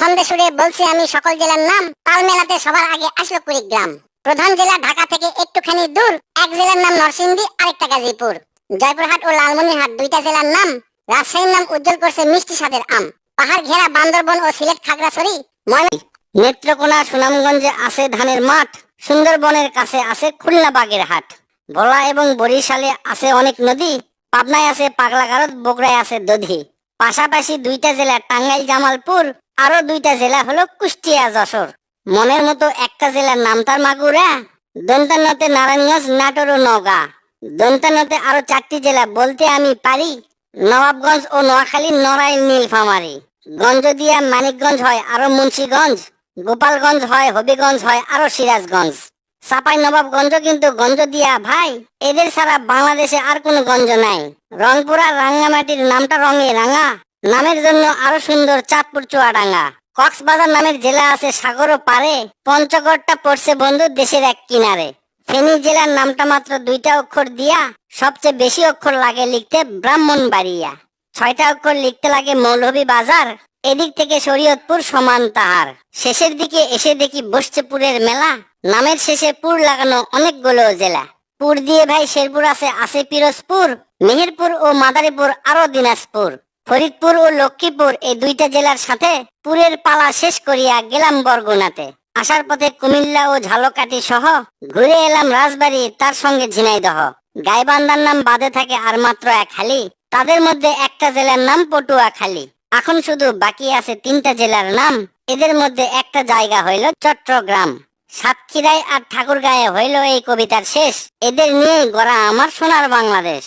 ছন্দে সুরে বলছি আমি সকল জেলার নাম, তাল মেলাতে সবার আগে আসলো কুড়িগ্রাম। প্রধান জেলা ঢাকা থেকে একটুখানি দূর, এক জেলার নাম নরসিংদী, আরেকটা গাজীপুর। জয়পুরহাট ও লালমনিরহাট দুইটা জেলার নাম। রাজশাহীর নাম উজ্জ্বল করছে মিষ্টি স্বাদের আম। পাহাড় ঘেরা বান্দরবন ও সিলেট খাগড়াছড়ি, নেত্রকোনা সুনামগঞ্জে আছে ধানের মাঠ। সুন্দরবনের কাছে আছে খুলনা বাগেরহাট। ভোলা এবং বরিশালে আছে অনেক নদী। পাবনায় আছে পাগলাগারদ, বগুড়ায় আছে দধি। পাশাপাশি দুইটা জেলা টাঙ্গাইল জামালপুর, আরো দুইটা জেলা হলো কুষ্টিয়া যশোর। মনের মতো একটা জেলার নাম তার মাগুরা। দন্তান্নতে নারায়ণগঞ্জ, নাটোর ও নওগাঁ। দন্তান্নতে আরো 4টি জেলা বলতে আমি পারি। নবাবগঞ্জ ও নোয়াখালী, নড়াইল, নীলফামারী। গঞ্জদিয়া মানিকগঞ্জ হয় আরো মুন্সিগঞ্জ। গোপালগঞ্জ হয়, হবিগঞ্জ হয় আরো সিরাজগঞ্জ। চাপাই নবাবগঞ্জ কিন্তু গঞ্জ দিয়া ভাই, এদের ছাড়া বাংলাদেশে আর কোনো গঞ্জ নাই। রংপুর আর রাঙ্গামাটির নামটা রঙে রাঙা, নামের জন্য আরো সুন্দর চাঁদপুর চুয়াডাঙ্গা। কক্সবাজার নামের জেলা আছে সাগরও পারে। পঞ্চগড়টা পড়ছে বন্ধু দেশের এক কিনারে। ফেনী জেলার নামটা মাত্র 2টা অক্ষর দিয়া, সবচেয়ে বেশি অক্ষর লাগে লিখতে ব্রাহ্মণবাড়িয়া। 6টা অক্ষর লিখতে লাগে মৌলভীবাজার। এদিক থেকে শরীয়তপুর সমান তাহার। শেষের দিকে এসে দেখি বসছে পুরের মেলা। নামের শেষে পুর লাগানো অনেকগুলো জেলা। পুর দিয়ে ভাই শেরপুর আছে পিরোজপুর, মেহেরপুর ও মাদারীপুর, আরো দিনাজপুর। ফরিদপুর ও লক্ষ্মীপুর এই দুইটা জেলার সাথে পুরের পালা শেষ করিয়া গেলাম বরগুনাতে। আসার পথে কুমিল্লা ও ঝালকাঠি সহ ঘুরে এলাম রাজবাড়ী, তার সঙ্গে ঝিনাইদহ। গাইবান্ধার নাম বাদে থাকে আর মাত্র এক হালি। তাদের মধ্যে একটা জেলার নাম পটুয়াখালী। এখন শুধু বাকি আছে 3টা জেলার নাম। এদের মধ্যে একটা জায়গা হইল চট্টগ্রাম। সাতক্ষীরায় আর ঠাকুরগাঁয়ে হইল এই কবিতার শেষ। এদের নিয়ে গড়া আমার সোনার বাংলাদেশ।